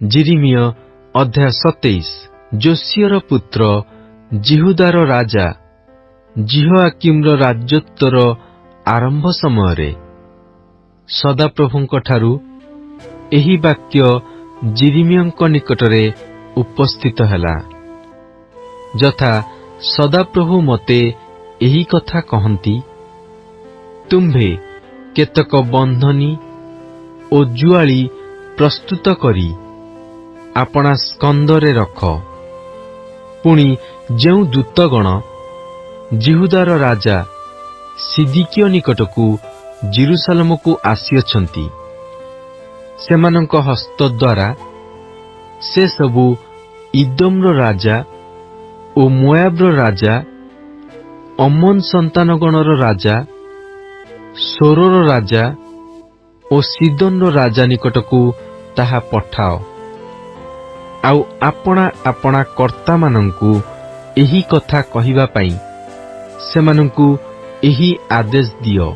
जिरिमिय अध्याय 27। जोसियर पुत्र जिहुदार राजा जिहोआकिम्र राज्योत्तर आरंभ समय सदाप्रभुंक ठारू एही वाक्य जिरिमियंक निकटरे उपस्थित हैला। जथा सदाप्रभु मते एही कथा कहंती, तुम्भे केतक बंधनी ओ जुआली प्रस्तुत करी आपणा स्कंदरे रख। पुणी जेउ दूतगण जिहुदार राजा सिदिकिय निकटकू जेरुसालेमकू आसिअछंती, सेमानंक हस्त द्वारा से सबु इदोम्र राजा ओ मोआब्र राजा, अम्मोन संतानगणर राजा, सोरोर राजा ओ सीदोनर राजा निकटकू ताहा पठाओ। आउ आपणा आपणा कर्ता मानंकू एही कथा कहिबा पई सेमानंकू एही आदेश दियो।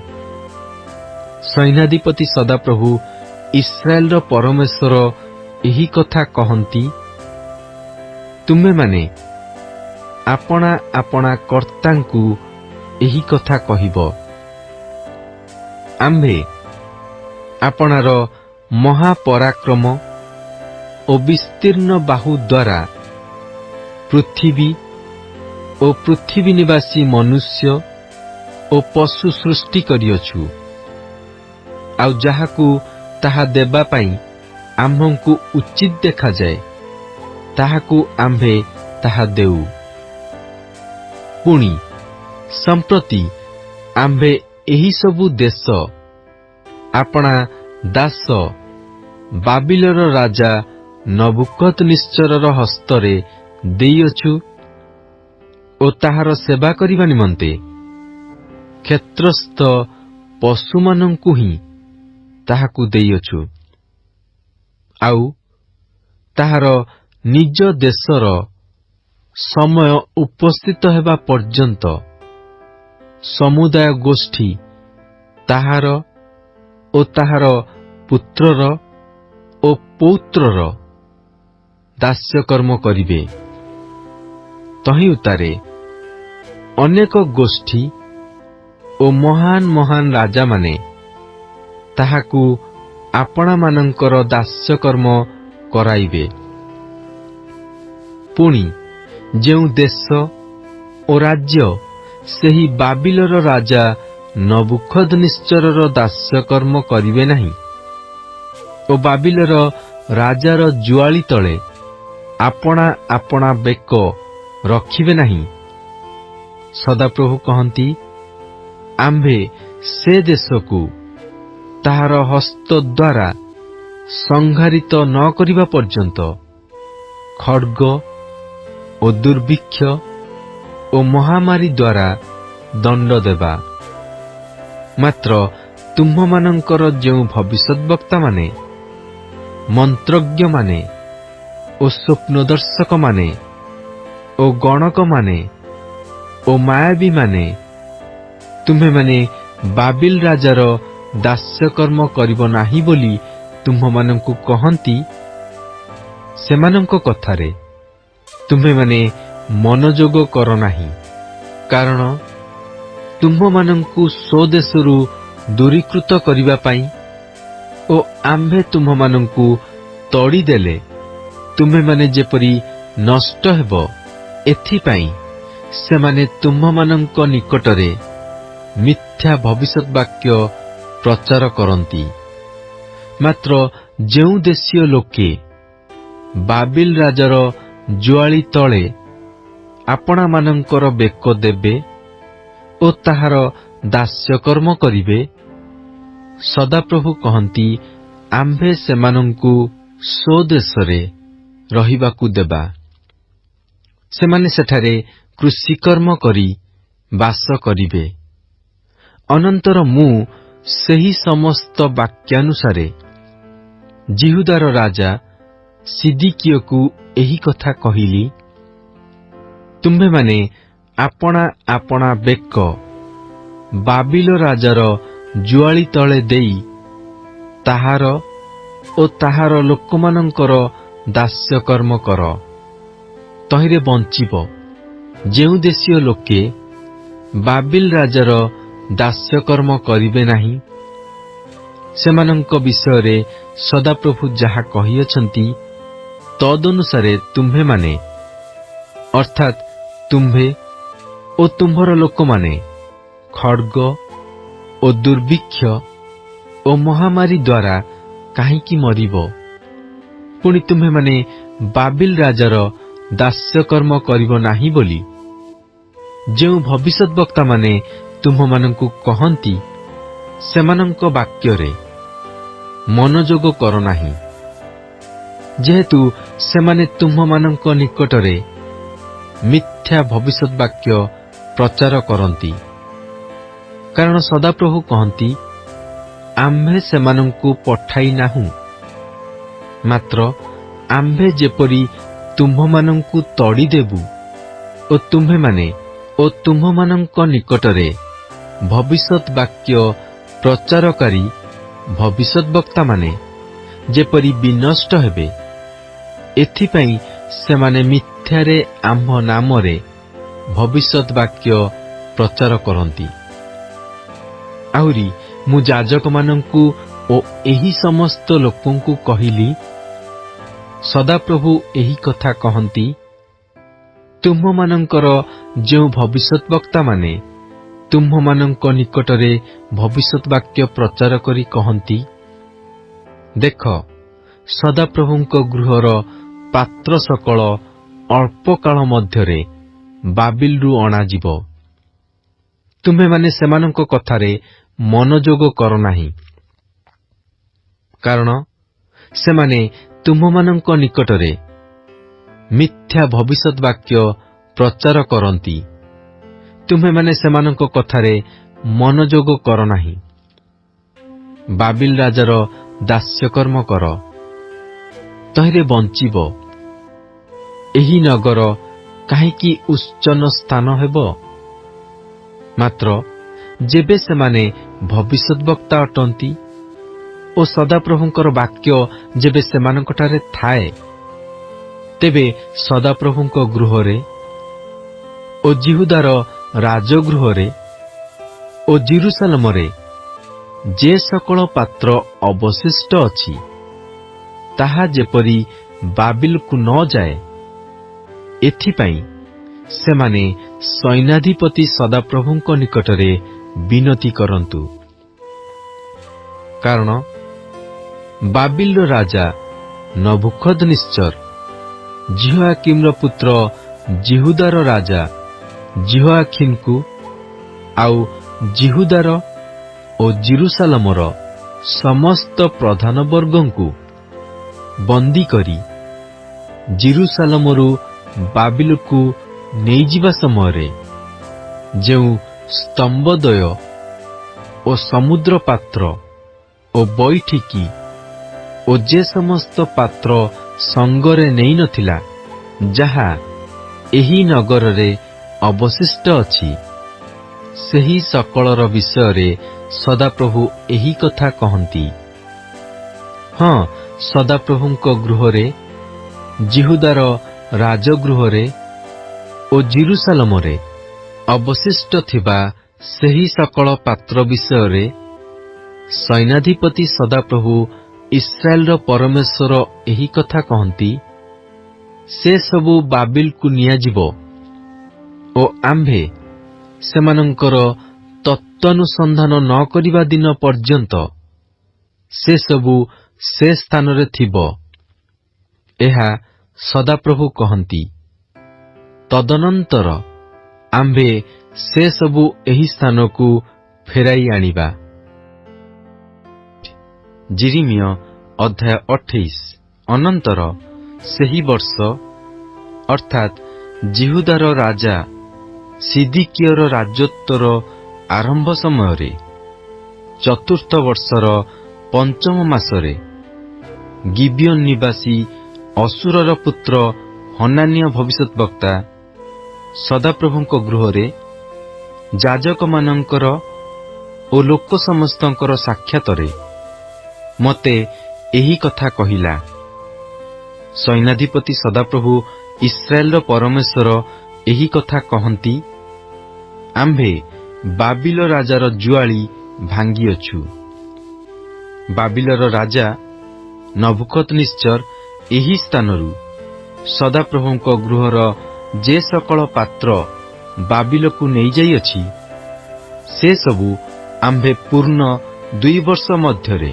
सैन्याधिपति सदाप्रभु इस्राएलर परमेश्वर एही कथा कहंती, तुमे माने आपणा आपणा कर्तांकू एही कथा कहिबो, आम्भे आपणार महापराक्रम ओ विस्तीर्ण बाहु द्वारा पृथ्वी ओ पृथ्वी निवासी मनुष्य ओ पशु सृष्टि करियछु। आउ जाहाकू ताहा देबा पाई आम्भंकू उचित देखा जाए ताहाकू आम्भे ताहा देउ। पुणी संप्रति आम्भे एही सबु देश आपणा दास बाबिलर राजा नबुकदनेस्सरर हस्तरे देइअछु ओ ताहार सेवा करिबा निमंते क्षेत्रस्थ पशुमानंकु ही ताहाकू देइअछु। आउ ताहार निज देशर समय उपस्थित हेबा पर्यंत समुदाय गोष्ठी ताहार ओ ताहार पुत्रर ओ पौत्रर दास्यकर्म करिबे। तही उतारे अनेक गोष्ठी ओ महान महान राजा माने ताहाकू आपणा मानंकर दास्यकर्म कराइबे। पुणी जेउ देश ओ राज्य सेही बाबिलर राजा नबुकदनेस्सरर दास्यकर्म करिबे नाही ओ बाबिलर राजार जुआली तले आपणा आपणा बेक रखिबे नाही। सदाप्रभु कहंती, आम्भे से देशकू ताहार हस्त द्वारा संहारित न करिबा पर्यंत खड्ग ओ दुर्भिक्ष ओ महामारी द्वारा दंड देबा। मात्र तुम्भमानंकर जेउ भविष्यद्वक्ता माने, मंत्रज्ञ माने ओ स्वप्नदर्शक माने ओ गणक माने ओ मायाबी माने तुम्हे माने बाबिल राजार दास्यकर्म करिबो नाही बोली तुम्भमानंकु कहंती, सेमानंक कथारे तुम्हे माने मनोजोग कर नाही। कारण तुम्भमानंकु स्वदेशरू दूरीकृत करिबा पाई ओ आम्भे तुम्भमानंकु तड़ी देले तुम्हे माने जेपरी नष्ट हेबो, एथिपाई सेमाने तुम्भमानंक निकटरे मिथ्या भविष्यत वाक्य प्रचार करंती। मात्र जेउ देशीय लोके बाबिल राजार जुआली तले आपणा मानंकर बेक देबे ओ ताहार दास्यकर्म करिबे, सदाप्रभु कहंती, आम्भे सेमानंकु स्वदेशरे रहिबाकू देबा। सेमाने सेठारे कृषिकर्म करी बास करिबे। अनंतर मु सेही समस्त वाक्यानुसारे जिहुदार राजा सिदिकियकू एही कथा कहिली, तुम्भे माने आपणा आपणा बेक बाबिल राजार जुआली तले देई ताहार ओ ताहार लोकमानंकर ଦାସ୍ୟକର୍ମ କର, ତହିଁରେ ବଞ୍ଚିବ। ଯେଉଁ ଦେଶୀୟ ଲୋକେ ବାବିଲ ରାଜାର ଦାସ୍ୟକର୍ମ କରିବେ ନାହିଁ, ସେମାନଙ୍କ ବିଷୟରେ ସଦାପ୍ରଭୁ ଯାହା କହିଅଛନ୍ତି, ତଦନୁସାରେ ତୁମ୍ଭେମାନେ ଅର୍ଥାତ୍ ତୁମ୍ଭେ ଓ ତୁମ୍ଭର ଲୋକମାନେ ଖଡ୍ଗ ଓ ଦୁର୍ଭିକ୍ଷ ଓ ମହାମାରୀ ଦ୍ୱାରା କାହିଁକି ମରିବ? ପୁଣି ତୁମ୍ଭେମାନେ ବାବିଲ ରାଜାର ଦାସ୍ୟକର୍ମ କରିବ ନାହିଁ ବୋଲି ଯେଉଁ ଭବିଷ୍ୟତ ବକ୍ତାମାନେ ତୁମ୍ଭମାନଙ୍କୁ କହନ୍ତି, ସେମାନଙ୍କ ବାକ୍ୟରେ ମନୋଯୋଗ କର ନାହିଁ, ଯେହେତୁ ସେମାନେ ତୁମ୍ଭମାନଙ୍କ ନିକଟରେ ମିଥ୍ୟା ଭବିଷ୍ୟତ ବାକ୍ୟ ପ୍ରଚାର କରନ୍ତି। କାରଣ ସଦାପ୍ରଭୁ କହନ୍ତି, ଆମ୍ଭେ ସେମାନଙ୍କୁ ପଠାଇ ନାହୁଁ, ମାତ୍ର ଆମ୍ଭେ ଯେପରି ତୁମ୍ଭମାନଙ୍କୁ ତଡ଼ିଦେବୁ ଓ ତୁମ୍ଭେମାନେ ଓ ତୁମ୍ଭମାନଙ୍କ ନିକଟରେ ଭବିଷ୍ୟତ ବାକ୍ୟ ପ୍ରଚାରକାରୀ ଭବିଷ୍ୟତ ବକ୍ତାମାନେ ଯେପରି ବିନଷ୍ଟ ହେବେ, ଏଥିପାଇଁ ସେମାନେ ମିଥ୍ୟାରେ ଆମ୍ଭ ନାମରେ ଭବିଷ୍ୟତ ବାକ୍ୟ ପ୍ରଚାର କରନ୍ତି। ଆହୁରି ମୁଁ ଯାଜକମାନଙ୍କୁ ଓ ଏହି ସମସ୍ତ ଲୋକଙ୍କୁ କହିଲି, ସଦାପ୍ରଭୁ ଏହି କଥା କହନ୍ତି, ତୁମ୍ଭମାନଙ୍କର ଯେଉଁ ଭବିଷ୍ୟତ ବକ୍ତାମାନେ ତୁମ୍ଭମାନଙ୍କ ନିକଟରେ ଭବିଷ୍ୟତ ବାକ୍ୟ ପ୍ରଚାର କରି କହନ୍ତି, ଦେଖ, ସଦାପ୍ରଭୁଙ୍କ ଗୃହର ପାତ୍ର ସକଳ ଅଳ୍ପ କାଳ ମଧ୍ୟରେ ବାବିଲରୁ ଅଣାଯିବ। ତୁମ୍ଭେମାନେ ସେମାନଙ୍କ କଥାରେ ମନୋଯୋଗ କର ନାହିଁ, କାରଣ ସେମାନେ ତୁମ୍ଭମାନଙ୍କ ନିକଟରେ ମିଥ୍ୟା ଭବିଷ୍ୟତ ବାକ୍ୟ ପ୍ରଚାର କରନ୍ତି। ତୁମ୍ଭେମାନେ ସେମାନଙ୍କ କଥାରେ ମନୋଯୋଗ କର ନାହିଁ। ବାବିଲ ରାଜାର ଦାସ୍ୟକର୍ମ କର, ତହିଁରେ ବଞ୍ଚିବ। ଏହି ନଗର କାହିଁକି ଉଚ୍ଚନ ସ୍ଥାନ ହେବ? ମାତ୍ର ଯେବେ ସେମାନେ ଭବିଷ୍ୟତ ବକ୍ତା ଅଟନ୍ତି ଓ ସଦାପ୍ରଭୁଙ୍କର ବାକ୍ୟ ଯେବେ ସେମାନଙ୍କଠାରେ ଥାଏ, ତେବେ ସଦାପ୍ରଭୁଙ୍କ ଗୃହରେ ଓ ଜିହୁଦାର ରାଜଗୃହରେ ଓ ଜେରୁସାଲେମରେ ଯେ ସକଳ ପାତ୍ର ଅବଶିଷ୍ଟ ଅଛି, ତାହା ଯେପରି ବାବିଲକୁ ନ ଯାଏ, ଏଥିପାଇଁ ସେମାନେ ସୈନ୍ୟାଧିପତି ସଦାପ୍ରଭୁଙ୍କ ନିକଟରେ ବିନତି କରନ୍ତୁ। କାରଣ ବାବିଲର ରାଜା ନବୁକଦନେସ୍ସର ଜିହୋଆକିମର ପୁତ୍ର ଜିହୁଦାର ରାଜା ଜିହୋଆଖିନକୁ ଆଉ ଜିହୁଦାର ଓ ଜେରୁସାଲେମର ସମସ୍ତ ପ୍ରଧାନବର୍ଗଙ୍କୁ ବନ୍ଦୀ କରି ଜେରୁସାଲେମରୁ ବାବିଲକୁ ନେଇଯିବା ସମୟରେ ଯେଉଁ ସ୍ତମ୍ଭଦ୍ୱୟ ଓ ସମୁଦ୍ର ପାତ୍ର ଓ ବୈଠିକି ଓ ଯେ ସମସ୍ତ ପାତ୍ର ସଙ୍ଗରେ ନେଇନଥିଲା, ଯାହା ଏହି ନଗରରେ ଅବଶିଷ୍ଟ ଅଛି, ସେହି ସକଳର ବିଷୟରେ ସଦାପ୍ରଭୁ ଏହି କଥା କହନ୍ତି। ହଁ, ସଦାପ୍ରଭୁଙ୍କ ଗୃହରେ, ଜିହୁଦାର ରାଜଗୃହରେ ଓ ଜେରୁସାଲେମରେ ଅବଶିଷ୍ଟ ଥିବା ସେହି ସକଳ ପାତ୍ର ବିଷୟରେ ସୈନ୍ୟାଧିପତି ସଦାପ୍ରଭୁ ଇସ୍ରାଏଲର ପରମେଶ୍ୱର ଏହି କଥା କହନ୍ତି, ସେ ସବୁ ବାବିଲକୁ ନିଆଯିବ ଓ ଆମ୍ଭେ ସେମାନଙ୍କର ତତ୍ତ୍ୱାନୁସନ୍ଧାନ ନ କରିବା ଦିନ ପର୍ଯ୍ୟନ୍ତ ସେ ସବୁ ସେ ସ୍ଥାନରେ ଥିବ। ଏହା ସଦାପ୍ରଭୁ କହନ୍ତି। ତଦନନ୍ତର ଆମ୍ଭେ ସେ ସବୁ ଏହି ସ୍ଥାନକୁ ଫେରାଇ ଆଣିବା। ଯିରିମିୟ ଅଧ୍ୟାୟ 28। ଅନନ୍ତର ସେହି ବର୍ଷ ଅର୍ଥାତ୍ ଜିହୁଦାର ରାଜା ସିଦିକିୟର ରାଜତ୍ୱର ଆରମ୍ଭ ସମୟରେ 4th ବର୍ଷର 5ମ ମାସରେ ଗିବିୟନ ନିବାସୀ ଅସୁରର ପୁତ୍ର ହନାନିୟ ଭବିଷ୍ୟତ ବକ୍ତା ସଦାପ୍ରଭୁଙ୍କ ଗୃହରେ ଯାଜକମାନଙ୍କର ଓ ଲୋକ ସମସ୍ତଙ୍କର ସାକ୍ଷାତରେ ମୋତେ ଏହି କଥା କହିଲା, ସୈନ୍ୟାଧିପତି ସଦାପ୍ରଭୁ ଇସ୍ରାଏଲର ପରମେଶ୍ୱର ଏହି କଥା କହନ୍ତି, ଆମ୍ଭେ ବାବିଲ ରାଜାର ଜୁଆଳି ଭାଙ୍ଗିଅଛୁ। ବାବିଲର ରାଜା ନବୁକଦ୍ନେଚ୍ଛର ଏହି ସ୍ଥାନରୁ ସଦାପ୍ରଭୁଙ୍କ ଗୃହର ଯେ ସକଳ ପାତ୍ର ବାବିଲକୁ ନେଇଯାଇଅଛି, ସେ ସବୁ ଆମ୍ଭେ ପୂର୍ଣ୍ଣ 2 ବର୍ଷ ମଧ୍ୟରେ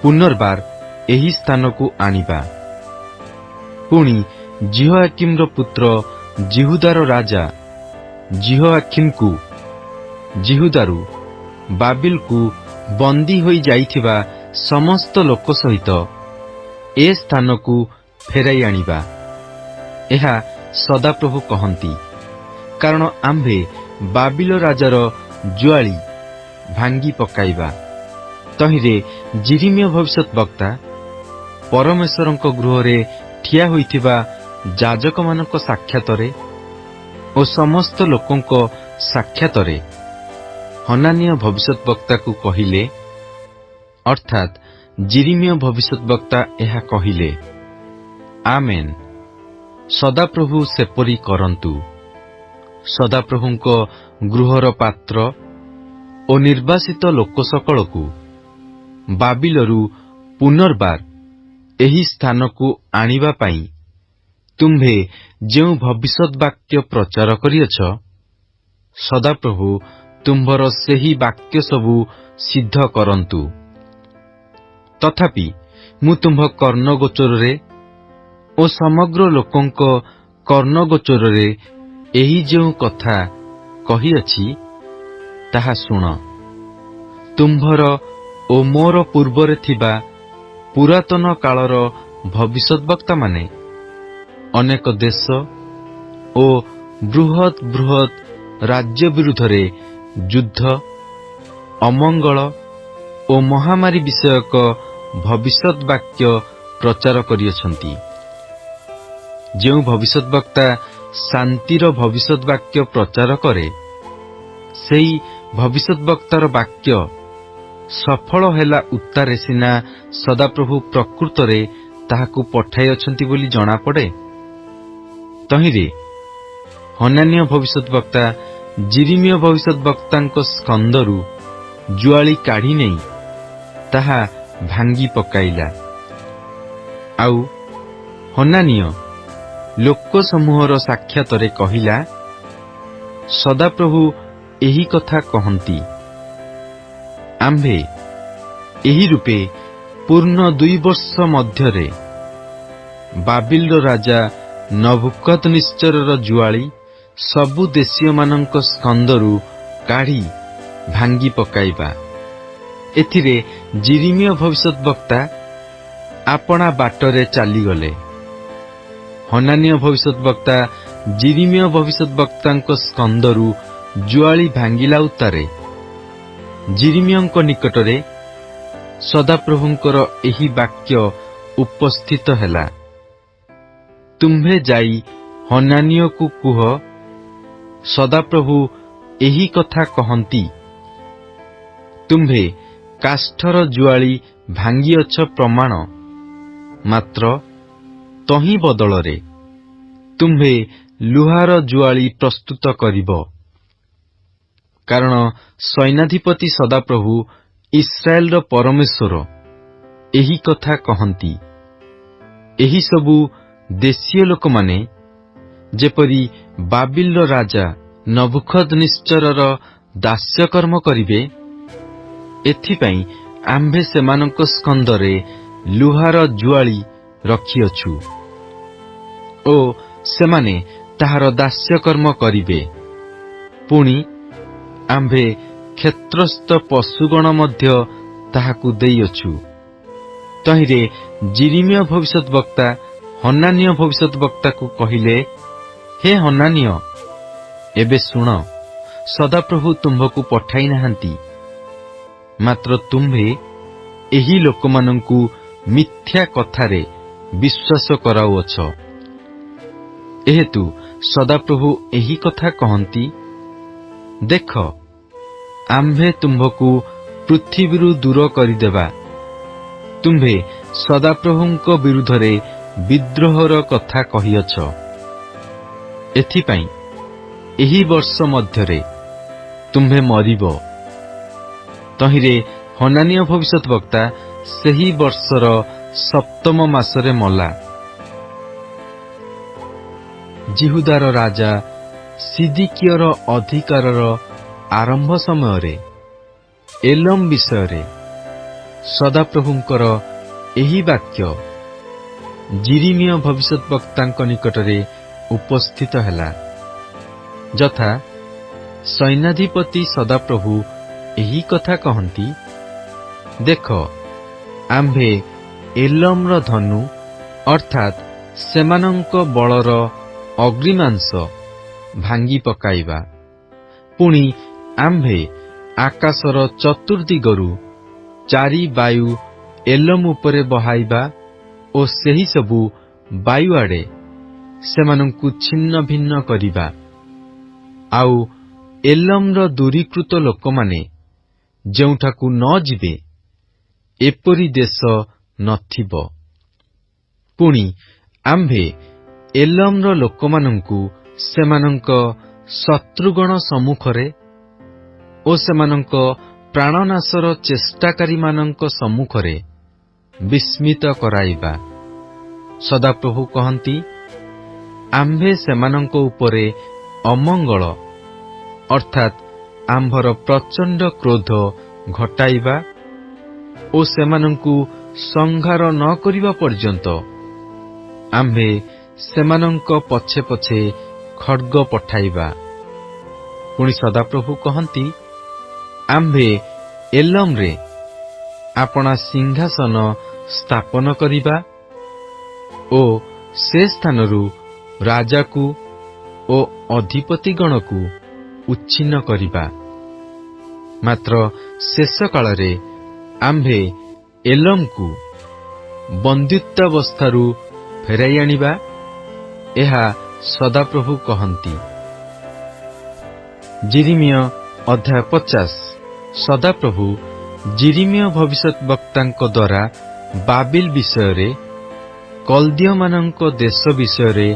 ପୁନର୍ବାର ଏହି ସ୍ଥାନକୁ ଆଣିବା। ପୁଣି ଜିହୋଆକିମର ପୁତ୍ର ଜିହୁଦାର ରାଜା ଜିହୋଆଖିନକୁ ଜିହୁଦାରୁ ବାବିଲକୁ ବନ୍ଦୀ ହୋଇ ଯାଇଥିବା ସମସ୍ତ ଲୋକ ସହିତ ଏ ସ୍ଥାନକୁ ଫେରାଇ ଆଣିବା। ଏହା ସଦାପ୍ରଭୁ କହନ୍ତି, କାରଣ ଆମ୍ଭେ ବାବିଲ ରାଜାର ଜୁଆଳି ଭାଙ୍ଗି ପକାଇବା। ତହିଁରେ ଯିରିମିୟ ଭବିଷ୍ୟତ ବକ୍ତା ପରମେଶ୍ୱରଙ୍କ ଗୃହରେ ଠିଆ ହୋଇଥିବା ଯାଜକମାନଙ୍କ ସାକ୍ଷାତରେ ଓ ସମସ୍ତ ଲୋକଙ୍କ ସାକ୍ଷାତରେ ହନାନୀୟ ଭବିଷ୍ୟତ ବକ୍ତାକୁ କହିଲେ, ଅର୍ଥାତ୍ ଯିରିମିୟ ଭବିଷ୍ୟତ ବକ୍ତା ଏହା କହିଲେ, ଆମେନ୍। ସଦାପ୍ରଭୁ ସେପରି କରନ୍ତୁ। ସଦାପ୍ରଭୁଙ୍କ ଗୃହର ପାତ୍ର ଓ ନିର୍ବାସିତ ଲୋକ ସକଳକୁ ବାବିଲରୁ ପୁନର୍ବାର ଏହି ସ୍ଥାନକୁ ଆଣିବା ପାଇଁ ତୁମ୍ଭେ ଯେଉଁ ଭବିଷ୍ୟତ ବାକ୍ୟ ପ୍ରଚାର କରିଅଛ, ସଦାପ୍ରଭୁ ତୁମ୍ଭର ସେହି ବାକ୍ୟ ସବୁ ସିଦ୍ଧ କରନ୍ତୁ। ତଥାପି ମୁଁ ତୁମ୍ଭ କର୍ଣ୍ଣଗୋଚରରେ ଓ ସମଗ୍ର ଲୋକଙ୍କ କର୍ଣ୍ଣଗୋଚରରେ ଏହି ଯେଉଁ କଥା କହିଅଛି, ତାହା ଶୁଣ। ତୁମ୍ଭର ଓ ମୋର ପୂର୍ବରେ ଥିବା ପୁରାତନ କାଳର ଭବିଷ୍ୟତବକ୍ତାମାନେ ଅନେକ ଦେଶ ଓ ବୃହତ୍ ବୃହତ୍ ରାଜ୍ୟ ବିରୁଦ୍ଧରେ ଯୁଦ୍ଧ, ଅମଙ୍ଗଳ ଓ ମହାମାରୀ ବିଷୟକ ଭବିଷ୍ୟତ ବାକ୍ୟ ପ୍ରଚାର କରିଅଛନ୍ତି। ଯେଉଁ ଭବିଷ୍ୟତ ବକ୍ତା ଶାନ୍ତିର ଭବିଷ୍ୟତ ବାକ୍ୟ ପ୍ରଚାର କରେ, ସେହି ଭବିଷ୍ୟତ ବକ୍ତାର ବାକ୍ୟ ସଫଳ ହେଲା ଉତ୍ତାରେ ସିନା ସଦାପ୍ରଭୁ ପ୍ରକୃତରେ ତାହାକୁ ପଠାଇଅଛନ୍ତି ବୋଲି ଜଣାପଡ଼େ। ତହିଁରେ ହନାନୀୟ ଭବିଷ୍ୟତ ବକ୍ତା ଯିରିମିୟ ଭବିଷ୍ୟତ ବକ୍ତାଙ୍କ ସ୍କନ୍ଧରୁ ଜୁଆଳି କାଢ଼ି ନେଇ ତାହା ଭାଙ୍ଗି ପକାଇଲା। ଆଉ ହନାନୀୟ ଲୋକସମୂହର ସାକ୍ଷାତରେ କହିଲା, ସଦାପ୍ରଭୁ ଏହି କଥା କହନ୍ତି, ଆମ୍ଭେ ଏହି ରୂପେ ପୂର୍ଣ୍ଣ 2 ବର୍ଷ ମଧ୍ୟରେ ବାବିଲର ରାଜା ନବୁକଦ୍ନେଚ୍ଛରର ଜୁଆଳି ସବୁ ଦେଶୀୟମାନଙ୍କ ସ୍କନ୍ଧରୁ କାଢ଼ି ଭାଙ୍ଗି ପକାଇବା। ଏଥିରେ ଯିରିମିୟ ଭବିଷ୍ୟତ ବକ୍ତା ଆପଣା ବାଟରେ ଚାଲିଗଲେ। ହନାନୀୟ ଭବିଷ୍ୟତ ବକ୍ତା ଯିରିମିୟ ଭବିଷ୍ୟତ ବକ୍ତାଙ୍କ ସ୍କନ୍ଧରୁ ଜୁଆଳି ଭାଙ୍ଗିଲା ଉତ୍ତାରେ ଯିରିମିୟଙ୍କ ନିକଟରେ ସଦାପ୍ରଭୁଙ୍କର ଏହି ବାକ୍ୟ ଉପସ୍ଥିତ ହେଲା, ତୁମ୍ଭେ ଯାଇ ହନାନୀୟକୁ କୁହ, ସଦାପ୍ରଭୁ ଏହି କଥା କହନ୍ତି, ତୁମ୍ଭେ କାଷ୍ଠର ଜୁଆଳି ଭାଙ୍ଗିଅଛ ପ୍ରମାଣ, ମାତ୍ର ତହିଁ ବଦଳରେ ତୁମ୍ଭେ ଲୁହାର ଜୁଆଳି ପ୍ରସ୍ତୁତ କରିବ। କାରଣ ସୈନ୍ୟାଧିପତି ସଦାପ୍ରଭୁ ଇସ୍ରାଏଲର ପରମେଶ୍ୱର ଏହି କଥା କହନ୍ତି, ଏହି ସବୁ ଦେଶୀୟ ଲୋକମାନେ ଯେପରି ବାବିଲର ରାଜା ନବୁକଦ୍ନେଚ୍ଛରର ଦାସ୍ୟକର୍ମ କରିବେ, ଏଥିପାଇଁ ଆମ୍ଭେ ସେମାନଙ୍କ ସ୍କନ୍ଧରେ ଲୁହାର ଜୁଆଳି ରଖିଅଛୁ ଓ ସେମାନେ ତାହାର ଦାସ୍ୟକର୍ମ କରିବେ। ପୁଣି ଆମ୍ଭେ କ୍ଷେତ୍ରସ୍ଥ ପଶୁଗଣ ମଧ୍ୟ ତାହାକୁ ଦେଇଅଛୁ। ତହିଁରେ ଯିରିମିୟ ଭବିଷ୍ୟତ ବକ୍ତା ହନାନୀୟ ଭବିଷ୍ୟତ ବକ୍ତାକୁ କହିଲେ, ହେ ହନାନୀୟ, ଏବେ ଶୁଣ, ସଦାପ୍ରଭୁ ତୁମ୍ଭକୁ ପଠାଇ ନାହାନ୍ତି, ମାତ୍ର ତୁମ୍ଭେ ଏହି ଲୋକମାନଙ୍କୁ ମିଥ୍ୟା କଥାରେ ବିଶ୍ୱାସ କରାଉଅଛ। ଏହେତୁ ସଦାପ୍ରଭୁ ଏହି କଥା କହନ୍ତି, ଦେଖ, ଆମ୍ଭେ ତୁମ୍ଭକୁ ପୃଥିବୀରୁ ଦୂର କରିଦେବା। ତୁମ୍ଭେ ସଦାପ୍ରଭୁଙ୍କ ବିରୁଦ୍ଧରେ ବିଦ୍ରୋହର କଥା କହିଅଛ। ଏଥିପାଇଁ ଏହି ବର୍ଷ ମଧ୍ୟରେ ତୁମ୍ଭେ ମରିବ। ତହିଁରେ ହନାନୀୟ ଭବିଷ୍ୟତ ବକ୍ତା ସେହି ବର୍ଷର 7ମ ମାସରେ ମଲା। ଜିହୁଦାର ରାଜା ସିଦିକିୟର ଅଧିକାରର ଆରମ୍ଭ ସମୟରେ ଏଲମ ବିଷୟରେ ସଦାପ୍ରଭୁଙ୍କର ଏହି ବାକ୍ୟ ଯିରିମିୟ ଭବିଷ୍ୟତ ବକ୍ତାଙ୍କ ନିକଟରେ ଉପସ୍ଥିତ ହେଲା, ଯଥା ସୈନ୍ୟାଧିପତି ସଦାପ୍ରଭୁ ଏହି କଥା କହନ୍ତି, ଦେଖ, ଆମ୍ଭେ ଏଲମର ଧନୁ ଅର୍ଥାତ୍ ସେମାନଙ୍କ ବଳର ଅଗ୍ରିମାଂଶ ଭାଙ୍ଗି ପକାଇବା। ପୁଣି ଆମ୍ଭେ ଆକାଶର ଚତୁର୍ଦିଗରୁ 4 ବାୟୁ ଏଲମ ଉପରେ ବହାଇବା ଓ ସେହି ସବୁ ବାୟୁଆଡ଼େ ସେମାନଙ୍କୁ ଛିନ୍ନ ଭିନ୍ନ କରିବା। ଆଉ ଏଲମର ଦୂରୀକୃତ ଲୋକମାନେ ଯେଉଁଠାକୁ ନ ଯିବେ, ଏପରି ଦେଶ ନଥିବ। ପୁଣି ଆମ୍ଭେ ଏଲମର ଲୋକମାନଙ୍କୁ ସେମାନଙ୍କ ଶତ୍ରୁଗଣ ସମ୍ମୁଖରେ ଓ ସେମାନଙ୍କ ପ୍ରାଣନାଶର ଚେଷ୍ଟାକାରୀମାନଙ୍କ ସମ୍ମୁଖରେ ବିସ୍ମିତ କରାଇବା। ସଦାପ୍ରଭୁ କହନ୍ତି, ଆମ୍ଭେ ସେମାନଙ୍କ ଉପରେ ଅମଙ୍ଗଳ ଅର୍ଥାତ୍ ଆମ୍ଭର ପ୍ରଚଣ୍ଡ କ୍ରୋଧ ଘଟାଇବା ଓ ସେମାନଙ୍କୁ ସଂହାର ନ କରିବା ପର୍ଯ୍ୟନ୍ତ ଆମ୍ଭେ ସେମାନଙ୍କ ପଛେ ପଛେ ଖଡ୍ଗ ପଠାଇବା। ପୁଣି ସଦାପ୍ରଭୁ କହନ୍ତି, ଆମ୍ଭେ ଏଲମରେ ଆପଣା ସିଂହାସନ ସ୍ଥାପନ କରିବା ଓ ସେ ସ୍ଥାନରୁ ରାଜାକୁ ଓ ଅଧିପତିଗଣକୁ ଉଚ୍ଛିନ୍ନ କରିବା। ମାତ୍ର ଶେଷ କାଳରେ ଆମ୍ଭେ ଏଲମକୁ ବନ୍ଦିତ୍ୱାବସ୍ଥାରୁ ଫେରାଇ ଆଣିବା, ଏହା ସଦାପ୍ରଭୁ କହନ୍ତି। ଯିରିମିୟ ଅଧ୍ୟାୟ 50। ସଦାପ୍ରଭୁ ଯିରିମିୟ ଭବିଷ୍ୟତ ବକ୍ତାଙ୍କ ଦ୍ୱାରା ବାବିଲ ବିଷୟରେ, କଲ୍ଦୀୟମାନଙ୍କ ଦେଶ ବିଷୟରେ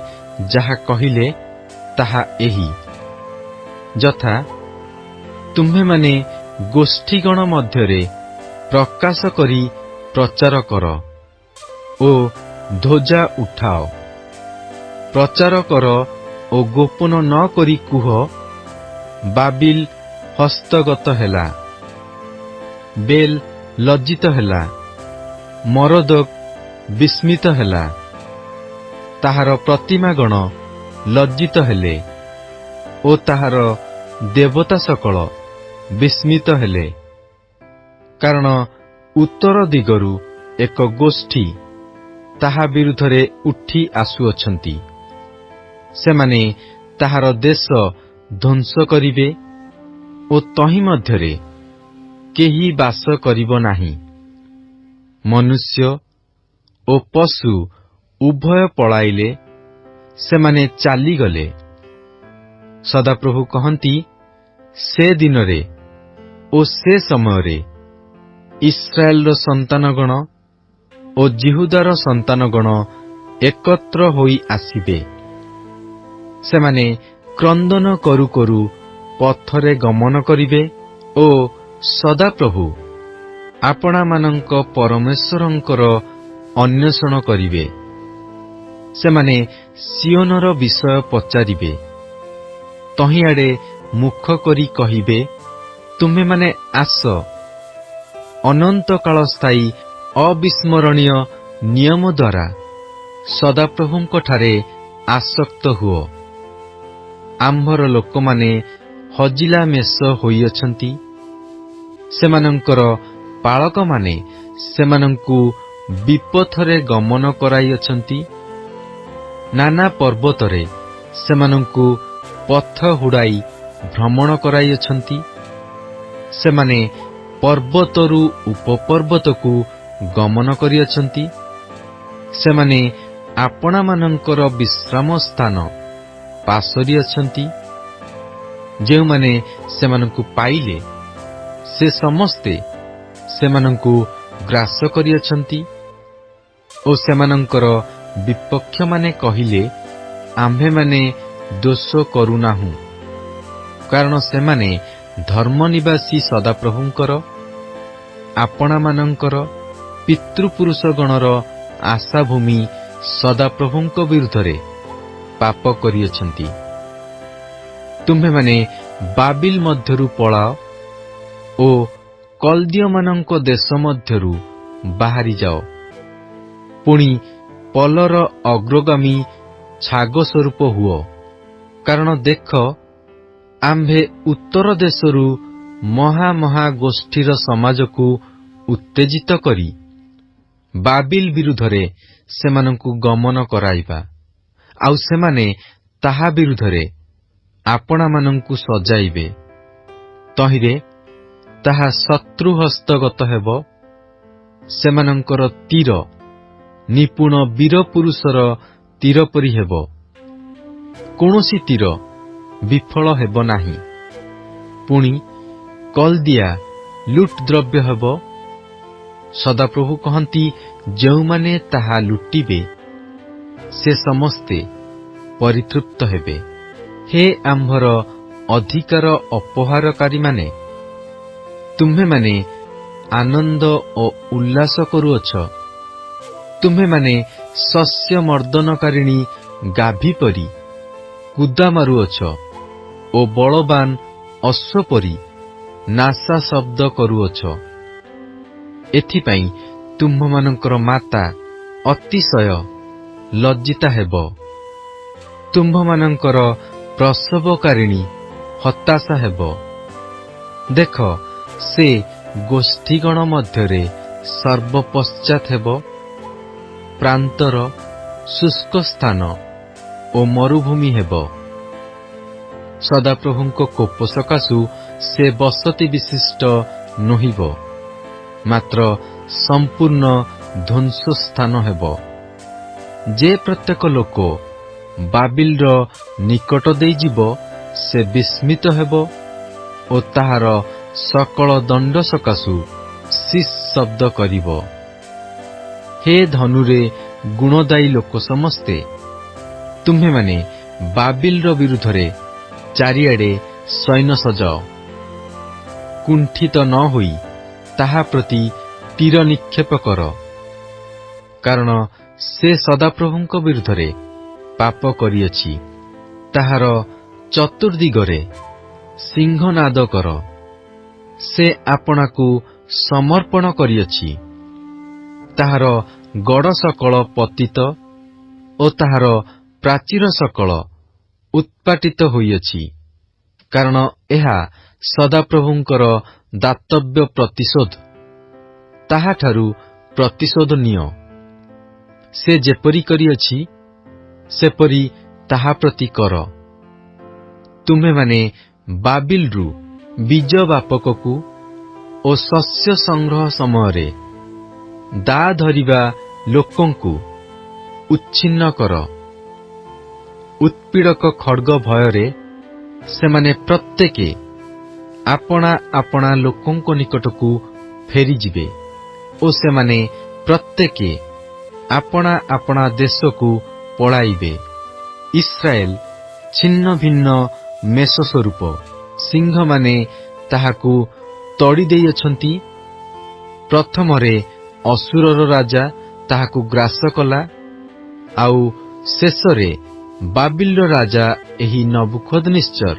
ଯାହା କହିଲେ ତାହା ଏହି, ଯଥା ତୁମ୍ଭେମାନେ ଗୋଷ୍ଠୀଗଣ ମଧ୍ୟରେ ପ୍ରକାଶ କରି ପ୍ରଚାର କର ଓ ଧ୍ୱଜା ଉଠାଅ। ପ୍ରଚାର କର ଓ ଗୋପନ ନ କରି କୁହ, ବାବିଲ ହସ୍ତଗତ ହେଲା, ବେଲ ଲଜ୍ଜିତ ହେଲା, ମରଦୋକ ବିସ୍ମିତ ହେଲା, ତାହାର ପ୍ରତିମାଗଣ ଲଜ୍ଜିତ ହେଲେ ଓ ତାହାର ଦେବତା ସକଳ ବିସ୍ମିତ ହେଲେ। କାରଣ ଉତ୍ତର ଦିଗରୁ ଏକ ଗୋଷ୍ଠୀ ତାହା ବିରୁଦ୍ଧରେ ଉଠି ଆସୁଅଛନ୍ତି। ସେମାନେ ତାହାର ଦେଶ ଧ୍ୱଂସ କରିବେ ଓ ତହିଁ ମଧ୍ୟରେ କେହି ବାସ କରିବ ନାହିଁ। ମନୁଷ୍ୟ ଓ ପଶୁ ଉଭୟ ପଳାଇଲେ, ସେମାନେ ଚାଲିଗଲେ। ସଦାପ୍ରଭୁ କହନ୍ତି, ସେ ଦିନରେ ଓ ସେ ସମୟରେ ଇସ୍ରାଏଲର ସନ୍ତାନଗଣ ଓ ଜିହୁଦାର ସନ୍ତାନଗଣ ଏକତ୍ର ହୋଇ ଆସିବେ। ସେମାନେ କ୍ରନ୍ଦନ କରୁ କରୁ ପଥରେ ଗମନ କରିବେ ଓ ସଦାପ୍ରଭୁ ଆପଣାମାନଙ୍କ ପରମେଶ୍ୱରଙ୍କର ଅନ୍ୱେଷଣ କରିବେ। ସେମାନେ ସିଓନର ବିଷୟ ପଚାରିବେ, ତହିଁଆଡ଼େ ମୁଖ କରି କହିବେ, ତୁମେମାନେ ଆସ, ଅନନ୍ତକାଳ ସ୍ଥାୟୀ ଅବିସ୍ମରଣୀୟ ନିୟମ ଦ୍ୱାରା ସଦାପ୍ରଭୁଙ୍କଠାରେ ଆସକ୍ତ ହୁଅ। ଆମ୍ଭର ଲୋକମାନେ ହଜିଲା ମେଷ ହୋଇଅଛନ୍ତି, ସେମାନଙ୍କର ପାଳକମାନେ ସେମାନଙ୍କୁ ବିପଥରେ ଗମନ କରାଇଅଛନ୍ତି। ନାନା ପର୍ବତରେ ସେମାନଙ୍କୁ ପଥ ହୁଡ଼ାଇ ଭ୍ରମଣ କରାଇଅଛନ୍ତି। ସେମାନେ ପର୍ବତରୁ ଉପପର୍ବତକୁ ଗମନ କରିଅଛନ୍ତି। ସେମାନେ ଆପଣାମାନଙ୍କର ବିଶ୍ରାମ ସ୍ଥାନ ପାଶୋରିଅଛନ୍ତି। ଯେଉଁମାନେ ସେମାନଙ୍କୁ ପାଇଲେ, ସେ ସମସ୍ତେ ସେମାନଙ୍କୁ ଗ୍ରାସ କରିଅଛନ୍ତି ଓ ସେମାନଙ୍କର ବିପକ୍ଷମାନେ କହିଲେ, ଆମ୍ଭେମାନେ ଦୋଷ କରୁନାହୁଁ, କାରଣ ସେମାନେ ଧର୍ମନିବାସୀ ସଦାପ୍ରଭୁଙ୍କର, ଆପଣାମାନଙ୍କର ପିତୃପୁରୁଷଗଣର ଆଶାଭୂମି ସଦାପ୍ରଭୁଙ୍କ ବିରୁଦ୍ଧରେ ପାପ କରିଅଛନ୍ତି। ତୁମ୍ଭେମାନେ ବାବିଲ ମଧ୍ୟରୁ ପଳାଅ ଓ କଲ୍ଦୀୟମାନଙ୍କ ଦେଶ ମଧ୍ୟରୁ ବାହାରିଯାଅ। ପୁଣି ପଲର ଅଗ୍ରଗାମୀ ଛାଗ ସ୍ୱରୂପ ହୁଅ, କାରଣ ଦେଖ, ଆମ୍ଭେ ଉତ୍ତର ଦେଶରୁ ମହା ଗୋଷ୍ଠୀର ସମାଜକୁ ଉତ୍ତେଜିତ କରି ବାବିଲ ବିରୁଦ୍ଧରେ ସେମାନଙ୍କୁ ଗମନ କରାଇବା, ଆଉ ସେମାନେ ତାହା ବିରୁଦ୍ଧରେ ଆପଣାମାନଙ୍କୁ ସଜାଇବେ। ତହିଁରେ ତାହା ଶତ୍ରୁ ହସ୍ତଗତ ହେବ। ସେମାନଙ୍କର ତୀର ନିପୁଣ ବୀରପୁରୁଷର ତୀର ପରି ହେବ, କୌଣସି ତୀର ବିଫଳ ହେବ ନାହିଁ। ପୁଣି କଲ୍ଦିଆ ଲୁଟ୍ ଦ୍ରବ୍ୟ ହେବ। ସଦାପ୍ରଭୁ କହନ୍ତି, ଯେଉଁମାନେ ତାହା ଲୁଟିବେ ସେ ସମସ୍ତେ ପରିତୃପ୍ତ ହେବେ। ହେ ଆମ୍ଭର ଅଧିକାର ଅପହାରକାରୀମାନେ, ତୁମ୍ଭେମାନେ ଆନନ୍ଦ ଓ ଉଲ୍ଲାସ କରୁଅଛ। ତୁମ୍ଭେମାନେ ଶସ୍ୟ ମର୍ଦ୍ଦନକାରିଣୀ ଗାଭୀ ପରି କୁଦା ମାରୁଅଛ ଓ ବଳବାନ ଅଶ୍ୱ ପରି ନାସା ଶବ୍ଦ କରୁଅଛ। ଏଥିପାଇଁ ତୁମ୍ଭମାନଙ୍କର ମାତା ଅତିଶୟ ଲଜ୍ଜିତା ହେବ, ତୁମ୍ଭମାନଙ୍କର ପ୍ରସବକାରିଣୀ ହତାଶା ହେବ। ଦେଖ, ସେ ଗୋଷ୍ଠୀଗଣ ମଧ୍ୟରେ ସର୍ବପଶ୍ଚାତ୍ ହେବ। ପ୍ରାନ୍ତର, ଶୁଷ୍କ ସ୍ଥାନ ଓ ମରୁଭୂମି ହେବ। ସଦାପ୍ରଭୁଙ୍କ କୋପ ସକାଶୁ ସେ ବସତି ବିଶିଷ୍ଟ ନୋହିବ, ମାତ୍ର ସମ୍ପୂର୍ଣ୍ଣ ଧ୍ୱଂସସ୍ଥାନ ହେବ। ଯେ ପ୍ରତ୍ୟେକ ଲୋକ ବାବିଲର ନିକଟ ଦେଇ ଯିବ, ସେ ବିସ୍ମିତ ହେବ ଓ ତାହାର ସକଳ ଦଣ୍ଡ ସକାଶୁ ଶିସ୍ ଶବ୍ଦ କରିବ। ହେ ଧନୁରେ ଗୁଣଦାୟୀ ଲୋକ ସମସ୍ତେ, ତୁମ୍ଭେମାନେ ବାବିଲର ବିରୁଦ୍ଧରେ ଚାରିଆଡ଼େ ସୈନ୍ୟ ସଜାଅ। କୁଣ୍ଠିତ ନ ହୋଇ ତାହା ପ୍ରତି ତୀର ନିକ୍ଷେପ କର, କାରଣ ସେ ସଦାପ୍ରଭୁଙ୍କ ବିରୁଦ୍ଧରେ ପାପ କରିଅଛି। ତାହାର ଚତୁର୍ଦିଗରେ ସିଂହନାଦ କର। ସେ ଆପଣାକୁ ସମର୍ପଣ କରିଅଛି। ତାହାର ଗଡ଼ ସକଳ ପତିତ ଓ ତାହାର ପ୍ରାଚୀର ସକଳ ଉତ୍ପାଟିତ ହୋଇଅଛି, କାରଣ ଏହା ସଦାପ୍ରଭୁଙ୍କର ଦାତବ୍ୟ ପ୍ରତିଶୋଧ। ତାହାଠାରୁ ପ୍ରତିଶୋଧ ନିଅ। ସେ ଯେପରି କରିଅଛି, ସେପରି ତାହା ପ୍ରତି କର। ତୁମ୍ଭେମାନେ ବାବିଲରୁ ବୀଜ ବାପକକୁ ଓ ଶସ୍ୟ ସଂଗ୍ରହ ସମୟରେ ଦା ଧରିବା ଲୋକଙ୍କୁ ଉଚ୍ଛିନ୍ନ କର। ଉତ୍ପୀଡ଼କ ଖଡ୍ଗ ଭୟରେ ସେମାନେ ପ୍ରତ୍ୟେକେ ଆପଣା ଆପଣା ଲୋକଙ୍କ ନିକଟକୁ ଫେରିଯିବେ ଓ ସେମାନେ ପ୍ରତ୍ୟେକେ ଆପଣା ଆପଣା ଦେଶକୁ ପଳାଇବେ। ଇସ୍ରାଏଲ ଛିନ୍ନ ଭିନ୍ନ ମେଷ ସ୍ୱରୂପ। ସିଂହମାନେ ତାହାକୁ ତଡ଼ି ଦେଇଅଛନ୍ତି। ପ୍ରଥମରେ ଅସୁରର ରାଜା ତାହାକୁ ଗ୍ରାସ କଲା, ଆଉ ଶେଷରେ ବାବିଲର ରାଜା ଏହି ନବୁଖଦ୍ନେଚ୍ଚର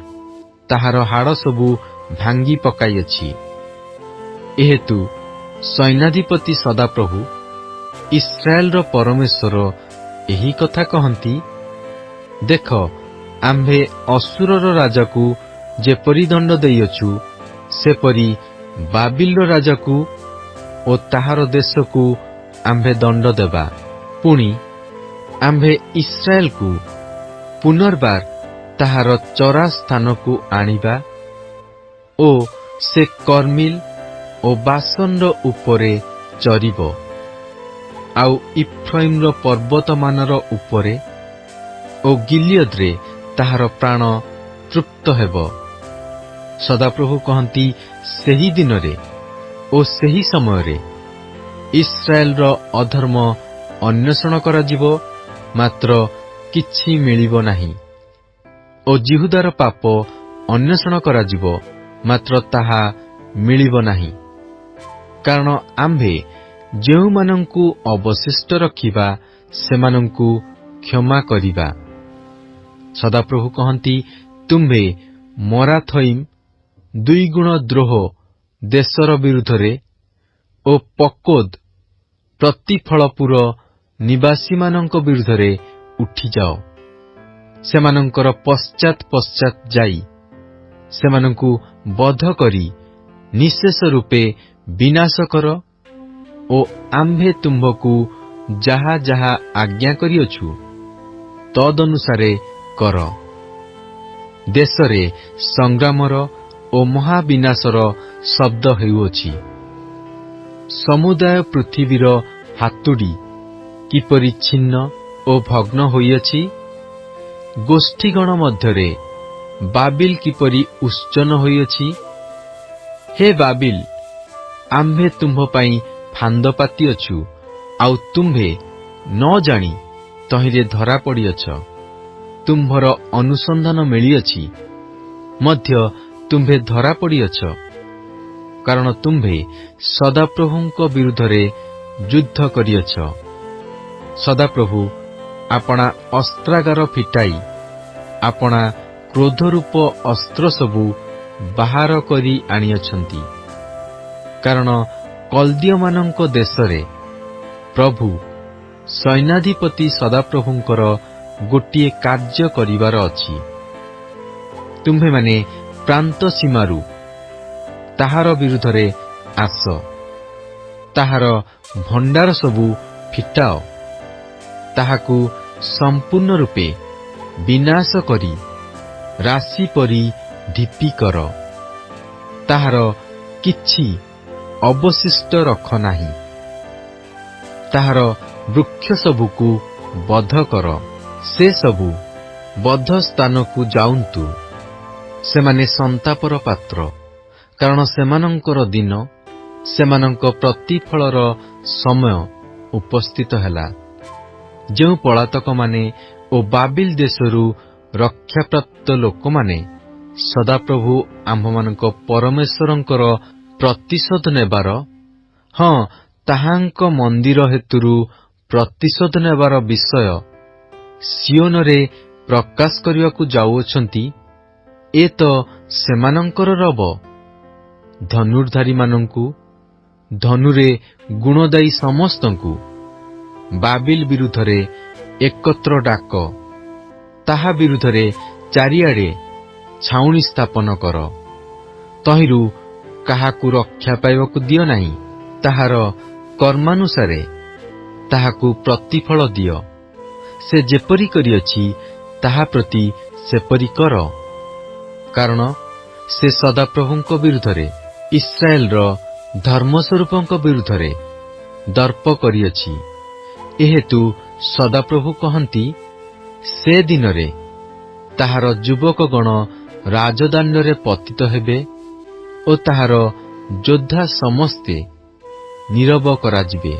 ତାହାର ହାଡ଼ ସବୁ ଭାଙ୍ଗି ପକାଇଅଛି। ଏହେତୁ ସୈନ୍ୟାଧିପତି ସଦାପ୍ରଭୁ ଇସ୍ରାଏଲର ପରମେଶ୍ୱର ଏହି କଥା କହନ୍ତି, ଦେଖ, ଆମ୍ଭେ ଅସୁରର ରାଜାକୁ ଯେପରି ଦଣ୍ଡ ଦେଇଅଛୁ, ସେପରି ବାବିଲର ରାଜାକୁ ଓ ତାହାର ଦେଶକୁ ଆମ୍ଭେ ଦଣ୍ଡ ଦେବା। ପୁଣି ଆମ୍ଭେ ଇସ୍ରାଏଲକୁ ପୁନର୍ବାର ତାହାର ଚରା ସ୍ଥାନକୁ ଆଣିବା ଓ ସେ କର୍ମିଲ ଓ ବାସନର ଉପରେ ଚରିବ, ଆଉ ଇଫ୍ରାଇମର ପର୍ବତମାନର ଉପରେ ଓ ଗିଲିୟଦରେ ତାହାର ପ୍ରାଣ ତୃପ୍ତ ହେବ। ସଦାପ୍ରଭୁ କହନ୍ତି, ସେହି ଦିନରେ ଓ ସେହି ସମୟରେ ଇସ୍ରାଏଲର ଅଧର୍ମ ଅନ୍ୱେଷଣ କରାଯିବ ମାତ୍ର କିଛି ମିଳିବ ନାହିଁ ଓ ଜିହୁଦାର ପାପ ଅନ୍ୱେଷଣ କରାଯିବ, ମାତ୍ର ତାହା ମିଳିବ ନାହିଁ। କାରଣ ଆମ୍ଭେ ଯେଉଁମାନଙ୍କୁ ଅବଶିଷ୍ଟ ରଖିବା ସେମାନଙ୍କୁ କ୍ଷମା କରିବା। ସଦାପ୍ରଭୁ କହନ୍ତି, ତୁମ୍ଭେ ମରାଥଇମ୍ 2 ଗୁଣ ଦ୍ରୋହ ଦେଶର ବିରୁଦ୍ଧରେ ଓ ପକୋଦ ପ୍ରତିଫଳପୁର ନିବାସୀମାନଙ୍କ ବିରୁଦ୍ଧରେ ଉଠିଯାଅ। ସେମାନଙ୍କର ପଶ୍ଚାତ୍ ଯାଇ ସେମାନଙ୍କୁ ବଧ କରି ନିଃଶେଷ ରୂପେ ବିନାଶ କର ଓ ଆମ୍ଭେ ତୁମ୍ଭକୁ ଯାହା ଯାହା ଆଜ୍ଞା କରିଅଛୁ ତଦନୁସାରେ କର। ଦେଶରେ ସଂଗ୍ରାମର ଓ ମହାବିନାଶର ଶବ୍ଦ ହେଉଅଛି। ସମୁଦାୟ ପୃଥିବୀର ହାତୁଡ଼ି କିପରି ଛିନ୍ନ ଓ ଭଗ୍ନ ହୋଇଅଛି, ଗୋଷ୍ଠୀଗଣ ମଧ୍ୟରେ ବାବିଲ କିପରି ଉଚ୍ଚନ ହୋଇଅଛି। ହେ ବାବିଲ, ଆମ୍ଭେ ତୁମ୍ଭ ପାଇଁ ଫାନ୍ଦ ପାତିଅଛୁ, ଆଉ ତୁମ୍ଭେ ନ ଜାଣି ତହିଁରେ ଧରା ପଡ଼ିଅଛ। ତୁମ୍ଭର ଅନୁସନ୍ଧାନ ମିଳିଅଛି ମଧ୍ୟ ତୁମ୍ଭେ ଧରା ପଡ଼ିଅଛ, କାରଣ ତୁମ୍ଭେ ସଦାପ୍ରଭୁଙ୍କ ବିରୁଦ୍ଧରେ ଯୁଦ୍ଧ କରିଅଛ। ସଦାପ୍ରଭୁ ଆପଣା ଅସ୍ତ୍ରାଗାର ଫିଟାଇ ଆପଣା କ୍ରୋଧରୂପ ଅସ୍ତ୍ର ସବୁ ବାହାର କରି ଆଣିଅଛନ୍ତି। କାରଣ କଲ୍ଦୀୟମାନଙ୍କ ଦେଶରେ ପ୍ରଭୁ ସୈନ୍ୟାଧିପତି ସଦାପ୍ରଭୁଙ୍କର ଗୋଟିଏ କାର୍ଯ୍ୟ କରିବାର ଅଛି। ତୁମ୍ଭେମାନେ ପ୍ରାନ୍ତ ସୀମାରୁ ତାହାର ବିରୁଦ୍ଧରେ ଆସ, ତାହାର ଭଣ୍ଡାର ସବୁ ଫିଟାଅ, ତାହାକୁ ସମ୍ପୂର୍ଣ୍ଣ ରୂପେ ବିନାଶ କରି ରାଶି ପରି ଢିପି କର। ତାହାର କିଛି ଅବଶିଷ୍ଟ ରଖ ନାହିଁ। ତାହାର ବୃକ୍ଷ ସବୁକୁ ବଧ କର। ସେ ସବୁ ବଧ ସ୍ଥାନକୁ ଯାଉନ୍ତୁ। ସେମାନେ ସନ୍ତାପର ପାତ୍ର, କାରଣ ସେମାନଙ୍କର ଦିନ, ସେମାନଙ୍କ ପ୍ରତିଫଳର ସମୟ ଉପସ୍ଥିତ ହେଲା। ଯେଉଁ ପଳାତକମାନେ ଓ ବାବିଲ ଦେଶରୁ ରକ୍ଷାପ୍ରାପ୍ତ ଲୋକମାନେ ସଦାପ୍ରଭୁ ଆମ୍ଭମାନଙ୍କ ପରମେଶ୍ୱରଙ୍କର ପ୍ରତିଶୋଧ ନେବାର, ହଁ ତାହାଙ୍କ ମନ୍ଦିର ହେତୁରୁ ପ୍ରତିଶୋଧ ନେବାର ବିଷୟ ସିଓନରେ ପ୍ରକାଶ କରିବାକୁ ଯାଉଅଛନ୍ତି, ଏ ତ ସେମାନଙ୍କର ରବ। ଧନୁର୍ଦ୍ଧାରୀମାନଙ୍କୁ, ଧନୁରେ ଗୁଣଦାୟୀ ସମସ୍ତଙ୍କୁ ବାବିଲ ବିରୁଦ୍ଧରେ ଏକତ୍ର ଡାକ। ତାହା ବିରୁଦ୍ଧରେ ଚାରିଆଡ଼େ ଛାଉଣି ସ୍ଥାପନ କର। ତହିଁରୁ କାହାକୁ ରକ୍ଷା ପାଇବାକୁ ଦିଅ ନାହିଁ। ତାହାର କର୍ମାନୁସାରେ ତାହାକୁ ପ୍ରତିଫଳ ଦିଅ। ସେ ଯେପରି କରିଅଛି ତାହା ପ୍ରତି ସେପରି କର। କାରଣ ସେ ସଦାପ୍ରଭୁଙ୍କ ବିରୁଦ୍ଧରେ, ଇସ୍ରାଏଲର ଧର୍ମସ୍ୱରୂପଙ୍କ ବିରୁଦ୍ଧରେ ଦର୍ପ କରିଅଛି। ଏହେତୁ ସଦାପ୍ରଭୁ କହନ୍ତି, ସେ ଦିନରେ ତାହାର ଯୁବକଗଣ ରାଜଦାଣ୍ଡରେ ପତିତ ହେବେ ଓ ତାହାର ଯୋଦ୍ଧା ସମସ୍ତେ ନୀରବ କରାଯିବେ।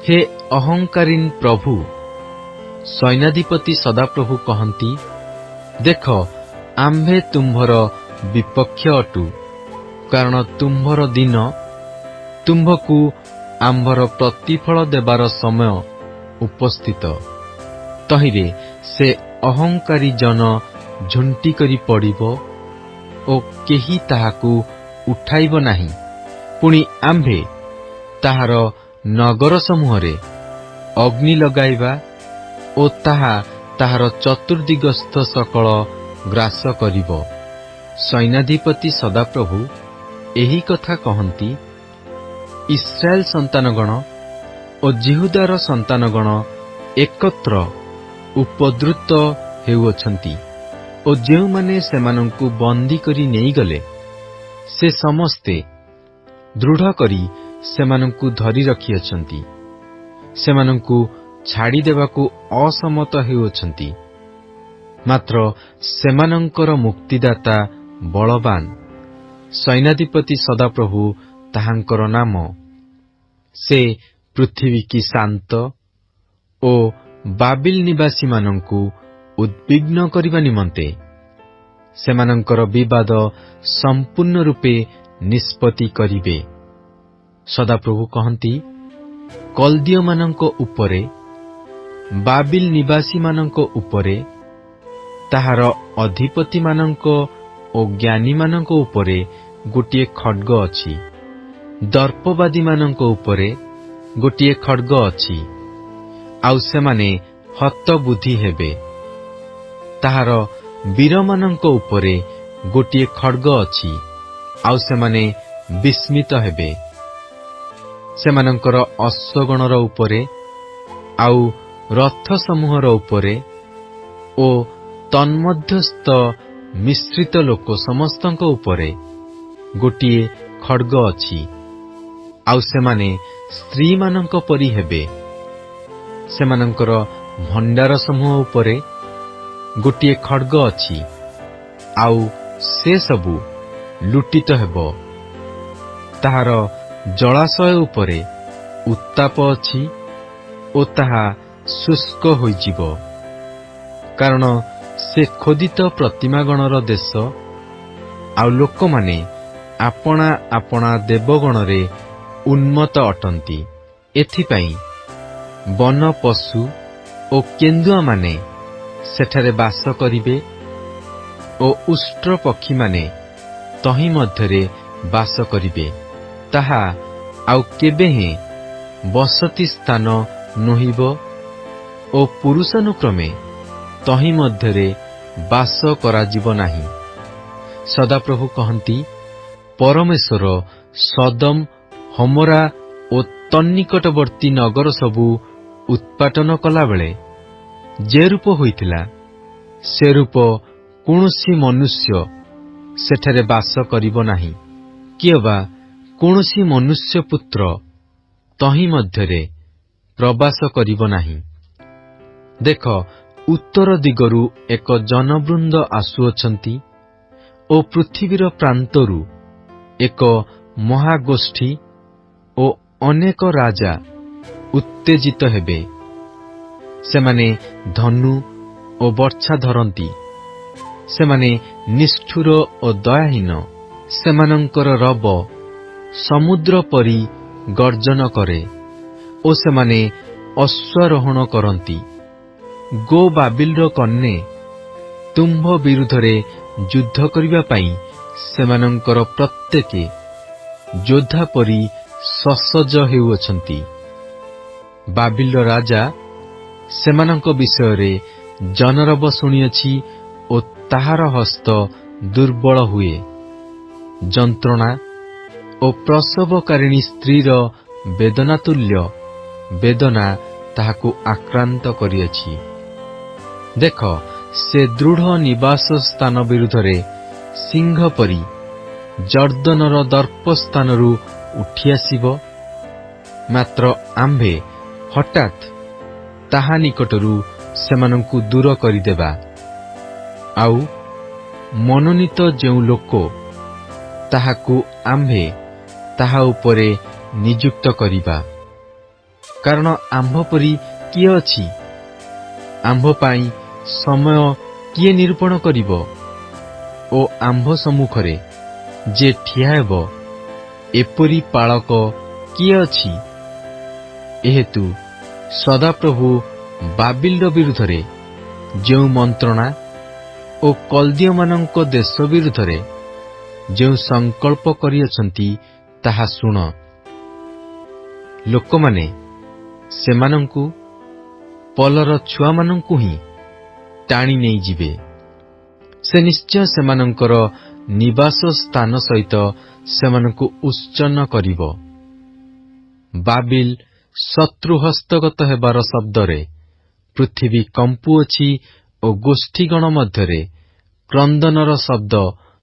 ହେ ଅହଙ୍କାରୀନ୍ ପ୍ରଭୁ, ସୈନ୍ୟାଧିପତି ସଦାପ୍ରଭୁ କହନ୍ତି, ଦେଖ, ଆମ୍ଭେ ତୁମ୍ଭର ବିପକ୍ଷ ଅଟୁ, କାରଣ ତୁମ୍ଭର ଦିନ, ତୁମ୍ଭକୁ ଆମ୍ଭର ପ୍ରତିଫଳ ଦେବାର ସମୟ ଉପସ୍ଥିତ। ତହିଁରେ ସେ ଅହଙ୍କାରୀ ଜନ ଝୁଣ୍ଟି କରି ପଡ଼ିବ ଓ କେହି ତାହାକୁ ଉଠାଇବ ନାହିଁ। ପୁଣି ଆମ୍ଭେ ତାହାର ନଗର ସମୂହରେ ଅଗ୍ନି ଲଗାଇବା ଓ ତାହା ତାହାର ଚତୁର୍ଦିଗସ୍ଥ ସକଳ ଗ୍ରାସ କରିବ। ସୈନ୍ୟାଧିପତି ସଦାପ୍ରଭୁ ଏହି କଥା କହନ୍ତି। ଇସ୍ରାଏଲ ସନ୍ତାନଗଣ ଓ ଜିହୁଦାର ସନ୍ତାନଗଣ ଏକତ୍ର ଉପଦ୍ରୁତ ହେଉଅଛନ୍ତି ଓ ଯେଉଁମାନେ ସେମାନଙ୍କୁ ବନ୍ଦୀ କରି ନେଇଗଲେ, ସେ ସମସ୍ତେ ଦୃଢ଼ କରି ସେମାନଙ୍କୁ ଧରି ରଖିଅଛନ୍ତି। ସେମାନଙ୍କୁ ଛାଡ଼ିଦେବାକୁ ଅସମତ ହେଉଅଛନ୍ତି। ମାତ୍ର ସେମାନଙ୍କର ମୁକ୍ତିଦାତା ବଳବାନ, ସୈନ୍ୟାଧିପତି ସଦାପ୍ରଭୁ ତାହାଙ୍କର ନାମ। ସେ ପୃଥିବୀ କି ଶାନ୍ତ ଓ ବାବିଲ ନିବାସୀମାନଙ୍କୁ ଉଦ୍ବିଗ୍ନ କରିବା ନିମନ୍ତେ ସେମାନଙ୍କର ବିବାଦ ସମ୍ପୂର୍ଣ୍ଣ ରୂପେ ନିଷ୍ପତ୍ତି କରିବେ। ସଦାପ୍ରଭୁ କହନ୍ତି, କଲ୍ଦୀୟମାନଙ୍କ ଉପରେ, ବାବିଲ ନିବାସୀମାନଙ୍କ ଉପରେ, ତାହାର ଅଧିପତିମାନଙ୍କ ଓ ଜ୍ଞାନୀମାନଙ୍କ ଉପରେ ଗୋଟିଏ ଖଡ୍ଗ ଅଛି। ଦର୍ପବାଦୀମାନଙ୍କ ଉପରେ ଗୋଟିଏ ଖଡ୍ଗ ଅଛି, ଆଉ ସେମାନେ ହତବୁଦ୍ଧି ହେବେ। ତାହାର ବୀରମାନଙ୍କ ଉପରେ ଗୋଟିଏ ଖଡ୍ଗ ଅଛି, ଆଉ ସେମାନେ ବିସ୍ମିତ ହେବେ। ସେମାନଙ୍କର ଅଶ୍ୱଗଣର ଉପରେ ଆଉ ରଥସମୂହର ଉପରେ ଓ ତନ୍ମଧ୍ୟସ୍ଥ ମିଶ୍ରିତ ଲୋକ ସମସ୍ତଙ୍କ ଉପରେ ଗୋଟିଏ ଖଡ୍ଗ ଅଛି, ଆଉ ସେମାନେ ସ୍ତ୍ରୀମାନଙ୍କ ପରି ହେବେ। ସେମାନଙ୍କର ଭଣ୍ଡାର ସମୂହ ଉପରେ ଗୋଟିଏ ଖଡ୍ଗ ଅଛି, ଆଉ ସେ ସବୁ ଲୁଟିତ ହେବ। ତାହାର ଜଳାଶୟ ଉପରେ ଉତ୍ତାପ ଅଛି ଓ ତାହା ଶୁଷ୍କ ହୋଇଯିବ, କାରଣ ସେ ଖୋଦିତ ପ୍ରତିମାଗଣର ଦେଶ, ଆଉ ଲୋକମାନେ ଆପଣା ଆପଣା ଦେବଗଣରେ ଉନ୍ମତ୍ତ ଅଟନ୍ତି। ଏଥିପାଇଁ ବନ ପଶୁ ଓ କେନ୍ଦୁଆମାନେ ସେଠାରେ ବାସ କରିବେ ଓ ଉଷ୍ଟ୍ର ପକ୍ଷୀମାନେ ତହିଁ ମଧ୍ୟରେ ବାସ କରିବେ। ତାହା ଆଉ କେବେ ହେଁ ବସତି ସ୍ଥାନ ନୋହିବ ଓ ପୁରୁଷାନୁକ୍ରମେ ତହିଁ ମଧ୍ୟରେ ବାସ କରାଯିବ ନାହିଁ। ସଦାପ୍ରଭୁ କହନ୍ତି, ପରମେଶ୍ୱର ସଦମ, ହମୋରା ଓ ତନ୍ନିକଟବର୍ତ୍ତୀ ନଗର ସବୁ ଉତ୍ପାଟନ କଲାବେଳେ ଯେ ରୂପ ହୋଇଥିଲା, ସେ ରୂପ କୌଣସି ମନୁଷ୍ୟ ସେଠାରେ ବାସ କରିବ ନାହିଁ, କିଏବା କୌଣସି ମନୁଷ୍ୟ ପୁତ୍ର ତହିଁ ମଧ୍ୟରେ ପ୍ରବାସ କରିବ ନାହିଁ। ଦେଖ, ଉତ୍ତର ଦିଗରୁ ଏକ ଜନବୃନ୍ଦ ଆସୁଅଛନ୍ତି ଓ ପୃଥିବୀର ପ୍ରାନ୍ତରୁ ଏକ ମହାଗୋଷ୍ଠୀ ଓ ଅନେକ ରାଜା ଉତ୍ତେଜିତ ହେବେ। ସେମାନେ ଧନୁ ଓ ବର୍ଚ୍ଛା ଧରନ୍ତି। ସେମାନେ ନିଷ୍ଠୁର ଓ ଦୟାହୀନ। ସେମାନଙ୍କର ରବ ସମୁଦ୍ର ପରି ଗର୍ଜନ କରେ ଓ ସେମାନେ ଅଶ୍ୱାରୋହଣ କରନ୍ତି। ଗୋ ବାବିଲର କନ୍ୟା, ତୁମ୍ଭ ବିରୁଦ୍ଧରେ ଯୁଦ୍ଧ କରିବା ପାଇଁ ସେମାନଙ୍କର ପ୍ରତ୍ୟେକେ ଯୋଦ୍ଧା ପରି ସସଜ ହେଉଅଛନ୍ତି। ବାବିଲର ରାଜା ସେମାନଙ୍କ ବିଷୟରେ ଜନରବ ଶୁଣିଅଛି ଓ ତାହାର ହସ୍ତ ଦୁର୍ବଳ ହୁଏ। ଯନ୍ତ୍ରଣା ଓ ପ୍ରସବକାରିଣୀ ସ୍ତ୍ରୀର ବେଦନାତୁଲ୍ୟ ବେଦନା ତାହାକୁ ଆକ୍ରାନ୍ତ କରିଅଛି। ଦେଖ, ସେ ଦୃଢ଼ ନିବାସ ସ୍ଥାନ ବିରୁଦ୍ଧରେ ସିଂହ ପରି ଜର୍ଦ୍ଦନର ଦର୍ପସ୍ଥାନରୁ ଉଠିଆସିବ। ମାତ୍ର ଆମ୍ଭେ ହଠାତ୍ ତାହା ନିକଟରୁ ସେମାନଙ୍କୁ ଦୂର କରିଦେବା, ଆଉ ମନୋନୀତ ଯେଉଁ ଲୋକ, ତାହାକୁ ଆମ୍ଭେ ତାହା ଉପରେ ନିଯୁକ୍ତ କରିବା। କାରଣ ଆମ୍ଭ ପରି କିଏ ଅଛି? ଆମ୍ଭ ପାଇଁ ସମୟ କିଏ ନିରୂପଣ କରିବ? ଓ ଆମ୍ଭ ସମ୍ମୁଖରେ ଯେ ଠିଆ ହେବ, ଏପରି ପାଳକ କିଏ ଅଛି? ଏହେତୁ ସଦାପ୍ରଭୁ ବାବିଲର ବିରୁଦ୍ଧରେ ଯେଉଁ ମନ୍ତ୍ରଣା ଓ କଲ୍ଦୀୟମାନଙ୍କ ଦେଶ ବିରୁଦ୍ଧରେ ଯେଉଁ ସଂକଳ୍ପ କରିଅଛନ୍ତି, ତାହା ଶୁଣ। ଲୋକମାନେ ସେମାନଙ୍କୁ ପଲର ଛୁଆମାନଙ୍କୁ ହିଁ ଟାଣି ନେଇଯିବେ। ସେ ନିଶ୍ଚୟ ସେମାନଙ୍କର ନିବାସ ସ୍ଥାନ ସହିତ ସେମାନଙ୍କୁ ଉତ୍ସନ୍ନ କରିବ। ବାବିଲ ଶତ୍ରୁ ହସ୍ତଗତ ହେବାର ଶବ୍ଦରେ ପୃଥିବୀ କମ୍ପୁଅଛି ଓ ଗୋଷ୍ଠୀଗଣ ମଧ୍ୟରେ କ୍ରନ୍ଦନର ଶବ୍ଦ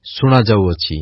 ଶୁଣାଯାଉଅଛି।